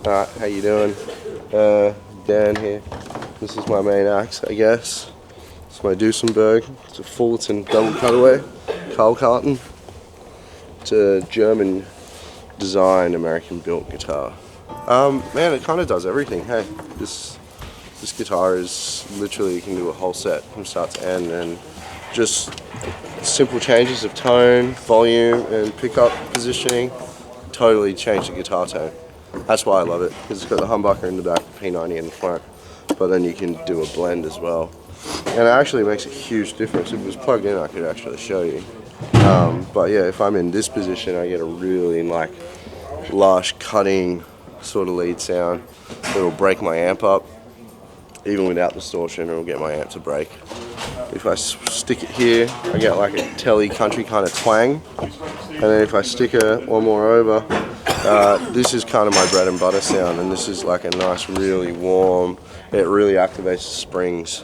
Alright, how you doing? Dan here. This is my main axe, I guess. It's my Duesenberg. It's a Fullerton double cutaway, Carl Carton. It's a German designed, American built guitar. Man, it kind of does everything. Hey, this guitar is literally, you can do a whole set from start to end, and just simple changes of tone, volume, and pickup positioning totally change the guitar tone. That's why I love it, because it's got the humbucker in the back, P90 in the front, but then you can do a blend as well. And it actually makes a huge difference. If it was plugged in, I could actually show you. But yeah, if I'm in this position, I get a really like lush, cutting sort of lead sound. It'll break my amp up. Even without distortion, it'll get my amp to break. If I stick it here, I get like a telly country kind of twang. And then if I stick one more over, this is kind of my bread and butter sound, and this is like a nice, really warm, it really activates the springs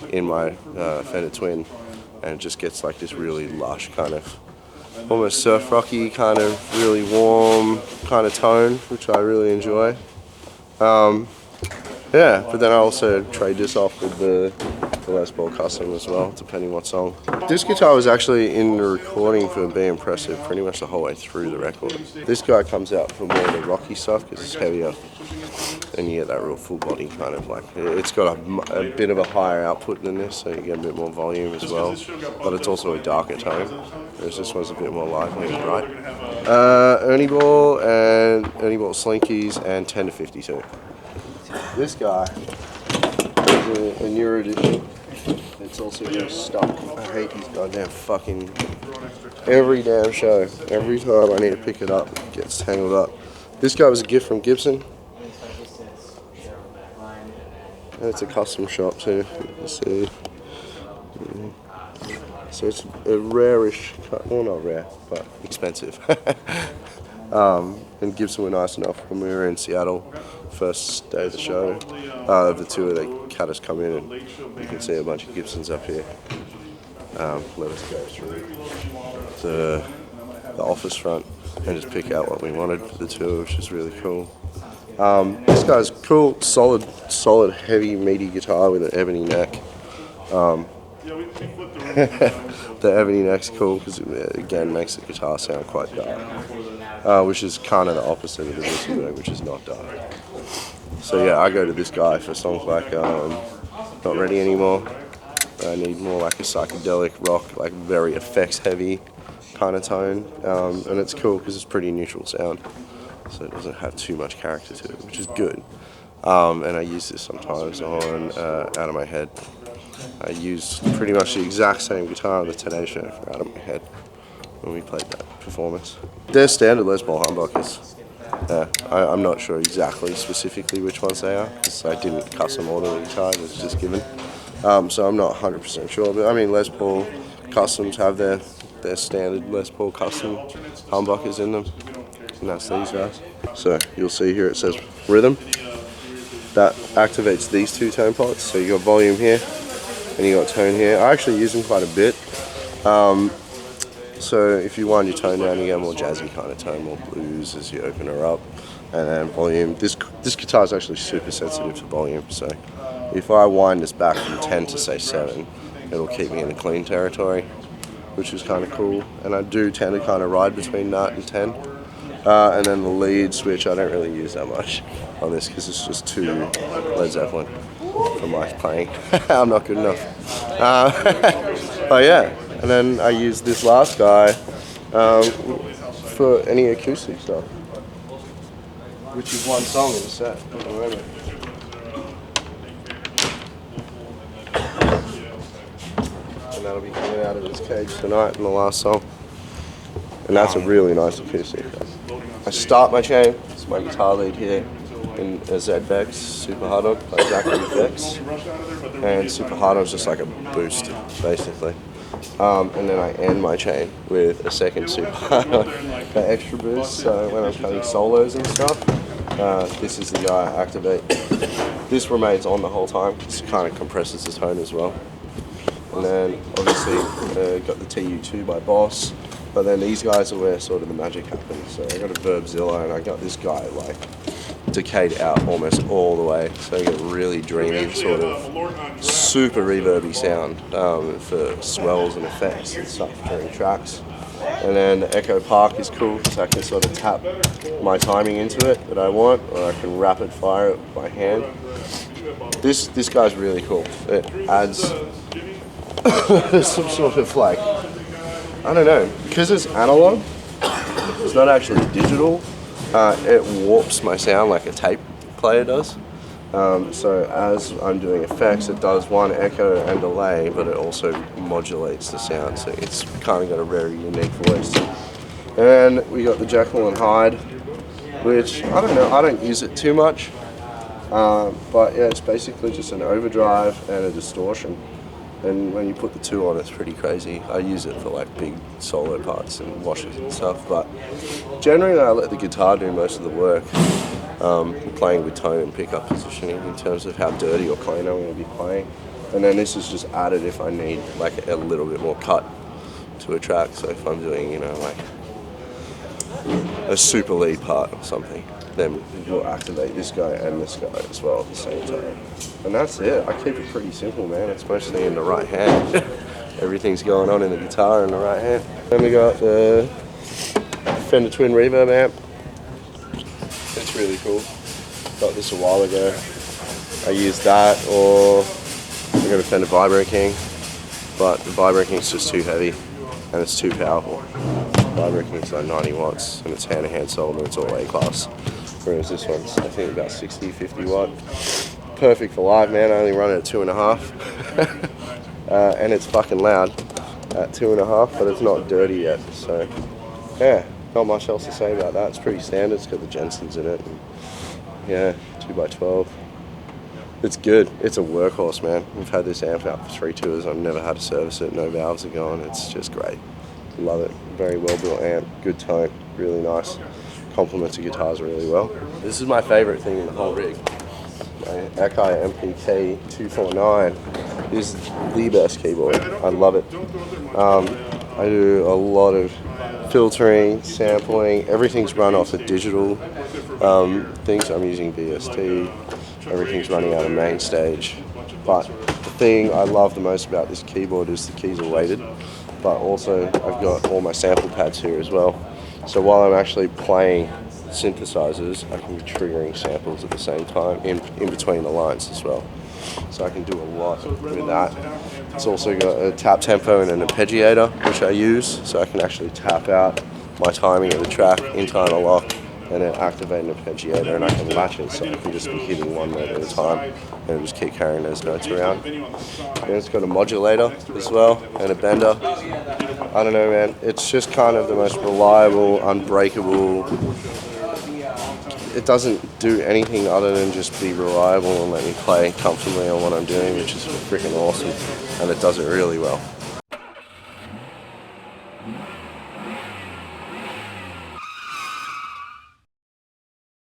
in my Fender Twin, and it just gets like this really lush kind of, almost surf rocky kind of really warm kind of tone, which I really enjoy. Yeah, but then I also trade this off with the Les Paul Custom as well, depending what song. This guitar was actually in the recording for Be Impressive pretty much the whole way through the record. This guy comes out for more of the rocky stuff because it's heavier, and you get that real full body kind of like, it's got a bit of a higher output than this, so you get a bit more volume as well, but it's also a darker tone, whereas this one's a bit more lively and bright. Ernie Ball and Ernie Ball Slinkies and 10 to 52. This guy is a newer edition. It's also just stuck. I hate these goddamn fucking... Every damn show, every time I need to pick it up, it gets tangled up. This guy was a gift from Gibson. And it's a custom shop too. Let's see. So it's a rare-ish, well not rare, but expensive. And Gibson were nice enough when we were in Seattle, first day of the show, of the tour, they had us come in, and you can see a bunch of Gibsons up here. Let us go through the office front and just pick out what we wanted for the tour, which is really cool. This guy's cool, solid, heavy, meaty guitar with an ebony neck. The ebony neck's cool because it again makes the guitar sound quite dark, which is kind of the opposite of the Duesenberg, which is not dark. So yeah, I go to this guy for songs like Not Ready Anymore. I need more like a psychedelic rock, like very effects heavy kind of tone, and it's cool because it's pretty neutral sound, so it doesn't have too much character to it, which is good. And I use this sometimes on Out of My Head. I used pretty much the exact same guitar on the Today Show for Out of My Head when we played that performance. They're standard Les Paul humbuckers. I'm not sure exactly specifically which ones they are because I didn't custom order the guitar, it was just given. So I'm not 100% sure, but I mean Les Paul Customs have their standard Les Paul Custom humbuckers in them, and that's these guys. So you'll see here it says Rhythm. That activates these two tone pots, so you got volume here and you got tone here. I actually use them quite a bit. So if you wind your tone down, you get a more jazzy kind of tone, more blues as you open her up. And then volume. This guitar is actually super sensitive to volume, so if I wind this back from 10 to say 7, it'll keep me in the clean territory, which is kind of cool. And I do tend to kind of ride between that and 10. And then the lead switch, I don't really use that much on this because it's just too Led Zeppelin for my playing. I'm not good enough. But yeah, and then I use this last guy for any acoustic stuff, which is one song in the set at the moment. And that'll be coming out of this cage tonight in the last song. And that's a really nice acoustic. I start my chain, it's my guitar lead here, in a Z-Vex Super Hard-On by Zach Vex. And Super Hard-On is just like a boost, basically. And then I end my chain with a second Super Hard-On, an extra boost, so when I'm playing solos and stuff, this is the guy I activate. This remains on the whole time, it kind of compresses the tone as well. And then obviously got the TU2 by Boss, but then these guys are where sort of the magic happens. So I got a Verbzilla and I got this guy like decayed out almost all the way, so you get really dreamy, sort of super reverby sound for swells and effects and stuff during tracks. And then the Echo Park is cool because I can sort of tap my timing into it that I want, or I can rapid fire it by hand. This guy's really cool. It adds some sort of like, I don't know, because it's analog, it's not actually digital, it warps my sound like a tape player does. So as I'm doing effects, it does one echo and delay, but it also modulates the sound, so it's kind of got a very unique voice. And then we got the Jekyll and Hyde, which I don't know, I don't use it too much, but yeah, it's basically just an overdrive and a distortion. And when you put the two on, it's pretty crazy. I use it for like big solo parts and washes and stuff, but generally I let the guitar do most of the work. Playing with tone and pickup positioning in terms of how dirty or clean I'm going to be playing. And then this is just added if I need like a little bit more cut to a track. So if I'm doing, you know, like a super lead part or something, then we'll activate this guy and this guy as well at the same time. And that's it. I keep it pretty simple, man. It's mostly in the right hand. Everything's going on in the guitar in the right hand. Then we got the Fender Twin Reverb amp. It's really cool. Got this a while ago. I used that, or I got a Fender Vibro King, but the Vibro King's just too heavy and it's too powerful. Vibro King's like 90 watts and it's hand-to-hand sold and it's all A-class. Whereas this one's, I think, about 60, 50 watt. Perfect for live, man. I only run it at 2.5. And it's fucking loud at 2.5, but it's not dirty yet. So, yeah, not much else to say about that. It's pretty standard. It's got the Jensens in it. And, yeah, 2x12. It's good. It's a workhorse, man. We've had this amp out for 3 tours. I've never had to service it. No valves are going. It's just great. Love it. Very well built amp. Good tone. Really nice. Complements the guitars really well. This is my favorite thing in the whole rig. My Akai Mpk249 is the best keyboard. I love it. I do a lot of filtering, sampling. Everything's run off a digital things. I'm using VST. Everything's running out of main stage. But the thing I love the most about this keyboard is the keys are weighted. But also I've got all my sample pads here as well. So while I'm actually playing synthesizers, I can be triggering samples at the same time in between the lines as well. So I can do a lot with that. It's also got a tap tempo and an arpeggiator, which I use, so I can actually tap out my timing of the track in time lock and then activate an arpeggiator, and I can latch it, so I can just be hitting one note at a time and just keep carrying those notes around. And it's got a modulator as well and a bender. I don't know, man. It's just kind of the most reliable, unbreakable. It doesn't do anything other than just be reliable and let me play comfortably on what I'm doing, which is freaking awesome. And it does it really well.